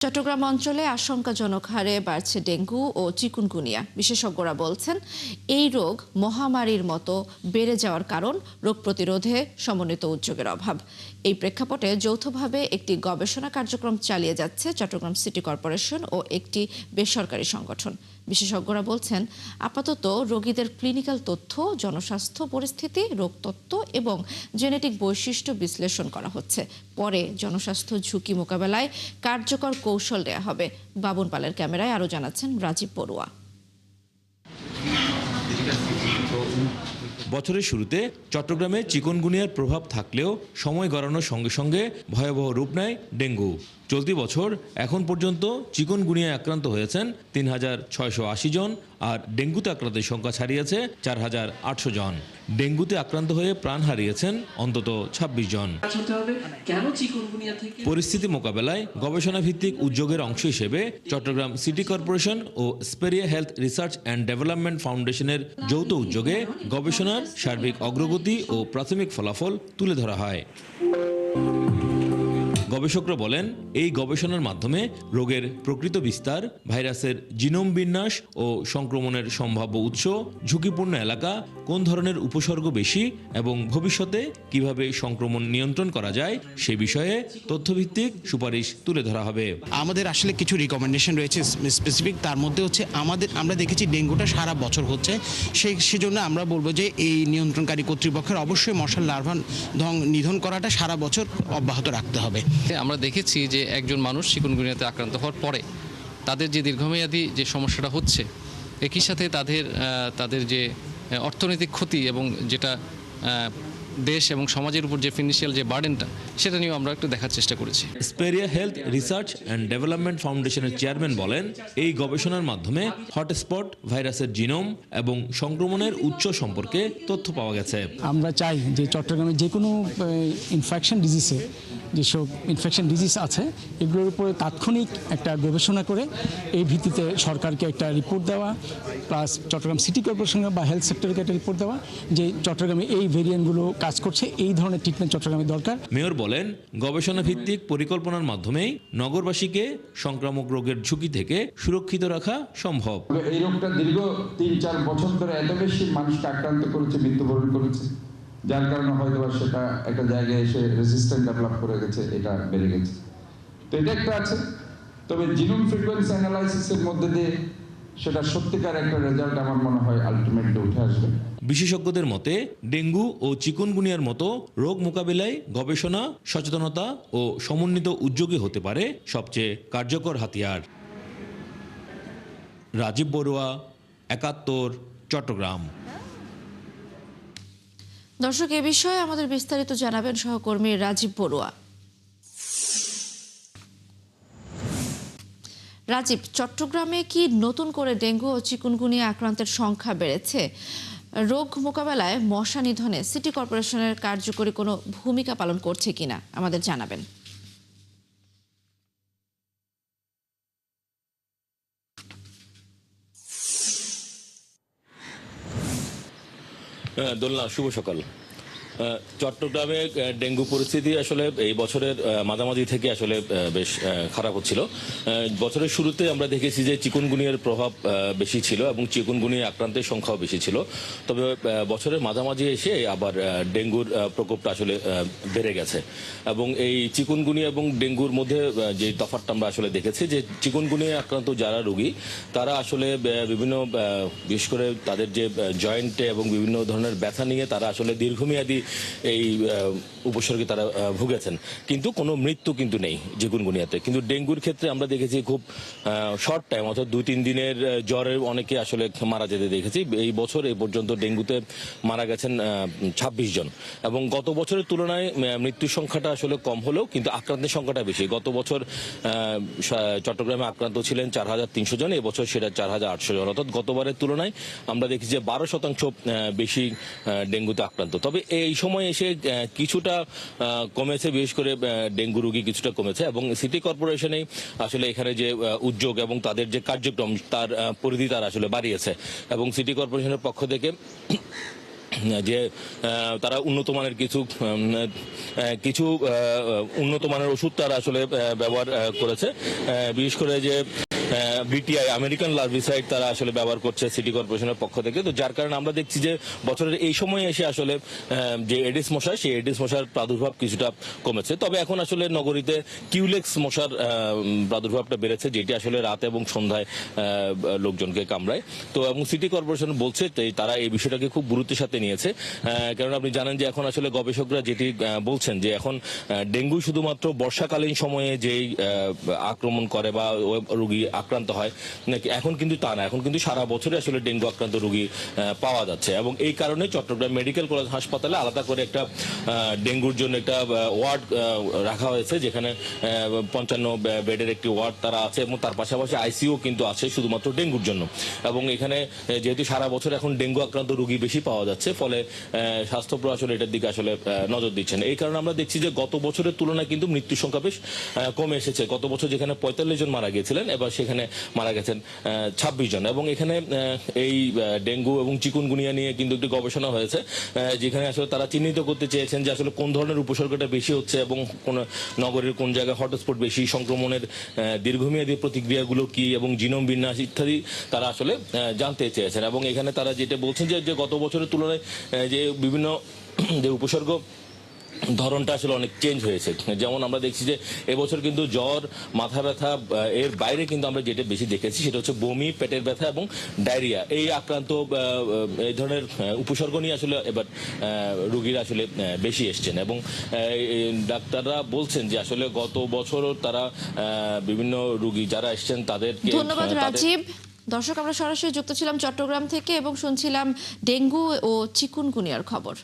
চট্টগ্রাম অঞ্চলে আশঙ্কাজনক হারে বাড়ছে ডেঙ্গু ও চিকুনগুনিয়া। বিশেষজ্ঞরা বলছেন এই রোগ মহামারীর মতো বেড়ে যাওয়ার কারণ রোগ প্রতিরোধে সমন্বিত উদ্যোগের অভাব। এই প্রেক্ষাপটে যৌথভাবে একটি গবেষণা কার্যক্রম চালিয়ে যাচ্ছে চট্টগ্রাম সিটি কর্পোরেশন ও একটি বেসরকারি সংগঠন। বিশেষজ্ঞরা বলছেন আপাতত রোগীদের ক্লিনিক্যাল তথ্য, জনস্বাস্থ্য পরিস্থিতি, রোগ তত্ত্ব এবং জেনেটিক বৈশিষ্ট্য বিশ্লেষণ করা হচ্ছে। পরে জনস্বাস্থ্য ঝুঁকি মোকাবেলায় কার্যকর কৌশল দেয়া হবে। বাবুন পালের ক্যামেরায় আরও জানাচ্ছেন রাজীব বড়ুয়া। বছরের শুরুতে চট্টগ্রামে চিকুনগুনিয়ার প্রভাব থাকলেও সময় গড়ানোর সঙ্গে সঙ্গে ভয়াবহ রূপ নেয় ডেঙ্গু। চলতি বছর এখন পর্যন্ত চিকুনগুনিয়ায় আক্রান্ত হয়েছেন ৩,৬৮০ জন, আর ডেঙ্গুতে আক্রান্তের সংখ্যা ছাড়িয়েছে ৪,৮০০ জন। ডেঙ্গুতে আক্রান্ত হয়ে প্রাণ হারিয়েছেন অন্তত ২৬ জন। পরিস্থিতি মোকাবেলায় গবেষণা ভিত্তিক উদ্যোগের অংশ হিসেবে চট্টগ্রাম সিটি কর্পোরেশন ও Speria health research and development ফাউন্ডেশনের যৌথ উদ্যোগে গবেষণার সার্বিক অগ্রগতি ও প্রাথমিক ফলাফল তুলে ধরা হয়। গবেষকরা বলেন এই গবেষণার মাধ্যমে রোগের প্রকৃত বিস্তার, ভাইরাসের জিনোম বিন্যাস ও সংক্রমণের সম্ভাব্য উৎস, ঝুঁকিপূর্ণ এলাকা, কোন ধরনের উপসর্গ বেশি এবং ভবিষ্যতে কিভাবে সংক্রমণ নিয়ন্ত্রণ করা যায় সে বিষয়ে তথ্যভিত্তিক সুপারিশ তুলে ধরা হবে। আমাদের আসলে কিছু রিকমেন্ডেশন রয়েছে স্পেসিফিক, তার মধ্যে হচ্ছে আমরা দেখেছি ডেঙ্গুটা সারা বছর হচ্ছে, সেজন্য আমরা বলবো যে এই নিয়ন্ত্রণকারী কর্তৃপক্ষের অবশ্যই মশার লার্ভা নিধন করাটা সারা বছর অব্যাহত রাখতে হবে। আমরা দেখেছি যে একজন মানুষ চিকুনগুনিয়াতে আক্রান্ত হওয়ার পরে তাদের যে দীর্ঘমেয়াদী যে সমস্যাটা হচ্ছে, একই সাথে তাদের যে অর্থনৈতিক ক্ষতি এবং যেটা দেশ এবং সমাজের উপর যে ফিনান্সিয়াল যে বার্ডেনটা, সেটা নিয়েও আমরা একটু দেখার চেষ্টা করেছি। স্পেরিয়া হেলথ রিসার্চ অ্যান্ড ডেভেলপমেন্ট ফাউন্ডেশনের চেয়ারম্যান বলেন এই গবেষণার মাধ্যমে হটস্পট, ভাইরাসের জিনোম এবং সংক্রমণের উৎস সম্পর্কে তথ্য পাওয়া গেছে। আমরা চাই যে চট্টগ্রামে যে কোনো যেসব ইনফেকশন ডিজিজ আছে এগুলোর উপরে তাৎক্ষণিক একটা গবেষণা করে এই ভিত্তিতে সরকারকে একটা রিপোর্ট দেওয়া, প্লাস চট্টগ্রাম সিটি কর্পোরেশন বা হেলথ সেক্টরকে একটা রিপোর্ট দেওয়া যে চট্টগ্রামে এই ভেরিয়েন্টগুলো কাজ করছে, এই ধরনের ট্রিটমেন্ট চট্টগ্রামে দরকার। মেয়র বলেন গবেষণা ভিত্তিক পরিকল্পনার মাধ্যমেই নগরবাসীকে সংক্রামক রোগের ঝুঁকি থেকে সুরক্ষিত রাখা সম্ভব। এই রোগটা দীর্ঘ ৩-৪ বছর ধরে এত বেশি মানুষকে আক্রান্ত করেছে, মৃত্যুবরণ করেছে, যার কারণে হয়তো সেটা একটা জায়গায় এসে রেজিস্ট্যান্ট ডেভেলপ করে গেছে, এটা বেড়ে গেছে। তো এটা একটা আছে, তবে জিনোম ফ্রিকোয়েন্সি অ্যানালাইসিসের মধ্যে দিয়ে সেটা সত্যিকার একটা রেজাল্ট আমার মনে হয় আলটিমেটলি উঠে আসবে। বিশেষজ্ঞদের মতে ডেঙ্গু ও চিকুনগুনিয়ার মতো রোগ মোকাবিলায় গবেষণা, সচেতনতা ও সমন্বিত উদ্যোগই হতে পারে সবচেয়ে কার্যকর হাতিয়ার। রাজীব বড়ুয়া, ৭১, চট্টগ্রাম। দর্শক, এ বিষয়ে আমাদের বিস্তারিত জানাবেন সহকর্মী রাজীব বড়ুয়া। রাজীব, চট্টগ্রামে কি নতুন করে ডেঙ্গু ও চিকুনগুনিয়া আক্রান্তের সংখ্যা বেড়েছে? রোগ মোকাবেলায় মশা নিধনে সিটি কর্পোরেশনের কার্যকরী কোনো ভূমিকা পালন করছে কিনা আমাদের জানাবেন। দোলনা, শুভ সকাল। চট্টগ্রামে ডেঙ্গু পরিস্থিতি আসলে এই বছরের মাঝামাঝি থেকে আসলে বেশ খারাপ হচ্ছিল। বছরের শুরুতে আমরা দেখেছি যে চিকুনগুনিয়ার প্রভাব বেশি ছিল এবং চিকুনগুনিয়া আক্রান্তের সংখ্যাও বেশি ছিল। তবে বছরের মাঝামাঝি এসে আবার ডেঙ্গুর প্রকোপটা আসলে বেড়ে গেছে এবং এই চিকুনগুনিয়া এবং ডেঙ্গুর মধ্যে যে তফাৎটা আমরা আসলে দেখেছি যে চিকুনগুনিয়া আক্রান্ত যারা রোগী তারা আসলে বিভিন্ন বিশেষ করে তাদের যে জয়েন্টে এবং বিভিন্ন ধরনের ব্যথা নিয়ে তারা আসলে দীর্ঘমেয়াদী এই উপসর্গে তারা ভুগেছেন, কিন্তু কোনো মৃত্যু কিন্তু নেই চিকুনগুনিয়াতে। কিন্তু ডেঙ্গুর ক্ষেত্রে আমরা দেখেছি খুব শর্ট টাইম, অর্থাৎ 2-3 দিনের জ্বরে অনেকে আসলে মারা যেতে দেখেছি। এই বছর এই পর্যন্ত ডেঙ্গুতে মারা গেছেন 26 জন এবং গত বছরের তুলনায় মৃত্যুর সংখ্যাটা আসলে কম হলেও কিন্তু আক্রান্তের সংখ্যাটা বেশি। গত বছর চট্টগ্রামে আক্রান্ত ছিলেন 4,300 জন, এবছর সেটা 4,800 জন, অর্থাৎ গতবারের তুলনায় আমরা দেখি যে 12% বেশি ডেঙ্গুতে আক্রান্ত। তবে এই সময় এসে কিছুটা কমেছে, বিশেষ করে ডেঙ্গু রোগী কিছুটা কমেছে এবং সিটি কর্পোরেশনে আসলে এখানে যে উদ্যোগ এবং তাদের যে কার্যক্রম তার পরিধি তারা আসলে বাড়িয়েছে এবং সিটি কর্পোরেশনের পক্ষ থেকে যে তারা উন্নত মানের কিছু উন্নত মানের ওষুধ তারা আসলে ব্যবহার করেছে, বিশেষ করে যে বিটিআই আমেরিকান লার্ভিসাইড তারা আসলে ব্যবহার করছে সিটি কর্পোরেশনের পক্ষ থেকে। তো যার কারণে আমরা দেখছি যে বছরের এই সময়ে এসে আসলে যে এডিস মশা, সেই এডিস মশার প্রাদুর্ভাব কিছুটা কমেছে। তবে এখন আসলে নগরীতে কিউলেক্স মশার প্রাদুর্ভাবটা বেড়েছে, যেটি আসলে রাতে এবং সন্ধ্যায় লোকজনকে কামড়ায়। তো এবং সিটি কর্পোরেশন বলছে তারা এই বিষয়টাকে খুব গুরুত্বের সাথে নিয়েছে, কারণ আপনি জানেন যে এখন আসলে গবেষকরা যেটি বলছেন যে এখন ডেঙ্গু শুধুমাত্র বর্ষাকালীন সময়ে যেই আক্রমণ করে বা রোগী আক্রান্ত হয় নাকি, এখন কিন্তু তা না, এখন কিন্তু সারা বছরে আসলে ডেঙ্গু আক্রান্ত রোগী পাওয়া যাচ্ছে। এবং এই কারণে চট্টগ্রাম মেডিকেল কলেজ হাসপাতালে আলাদা করে একটা ডেঙ্গুর জন্য একটা ওয়ার্ড রাখা হয়েছে, যেখানে 55 বেডের একটি ওয়ার্ড তারা আছে এবং তার পাশাপাশি আইসিইউ কিন্তু আছে শুধুমাত্র ডেঙ্গুর জন্য। এবং এখানে যেহেতু সারা বছর এখন ডেঙ্গু আক্রান্ত রোগী বেশি পাওয়া যাচ্ছে, ফলে স্বাস্থ্য প্রশাসন এটার দিকে আসলে নজর দিচ্ছেন। এই কারণে আমরা দেখছি যে গত বছরের তুলনায় কিন্তু মৃত্যুর সংখ্যা বেশ কমে এসেছে। গত বছর যেখানে 45 জন মারা গিয়েছিলেন, এবার সেখানে মারা গেছেন 26 জন। এবং এখানে এই ডেঙ্গু এবং চিকুনগুনিয়া নিয়ে কিন্তু একটি গবেষণা হয়েছে, যেখানে আসলে তারা চিহ্নিত করতে চেয়েছেন যে আসলে কোন ধরনের উপসর্গটা বেশি হচ্ছে এবং কোন নগরের কোন জায়গায় হটস্পট বেশি, সংক্রমণের দীর্ঘমেয়াদী প্রতিক্রিয়াগুলো কি এবং জিনোম বিন্যাস ইত্যাদি তারা আসলে জানতে চেয়েছেন। এবং এখানে তারা যেটা বলছেন যে গত বছরের তুলনায় যে বিভিন্ন যে উপসর্গ ধরনটা আসলে অনেক চেঞ্জ হয়েছে। যেমন আমরা দেখছি যে এবছর কিন্তু জ্বর, মাথা ব্যথা, এর বাইরে কিন্তু আমরা যেটা বেশি দেখেছি সেটা হচ্ছে বমি, পেটের ব্যথা এবং ডায়রিয়া। এই আক্রান্ত এই ধরনের উপসর্গ নিয়ে আসলে এবার রোগীরা আসলে বেশি এসছেন। এবং ডাক্তাররা বলছেন যে আসলে গত বছরও তারা বিভিন্ন রোগী যারা এসছেন তাদেরকে। ধন্যবাদ রাজীব। দর্শক, আমরা সরাসরি যুক্ত ছিলাম চট্টগ্রাম থেকে এবং শুনছিলাম ডেঙ্গু ও চিকুনগুনিয়ার খবর।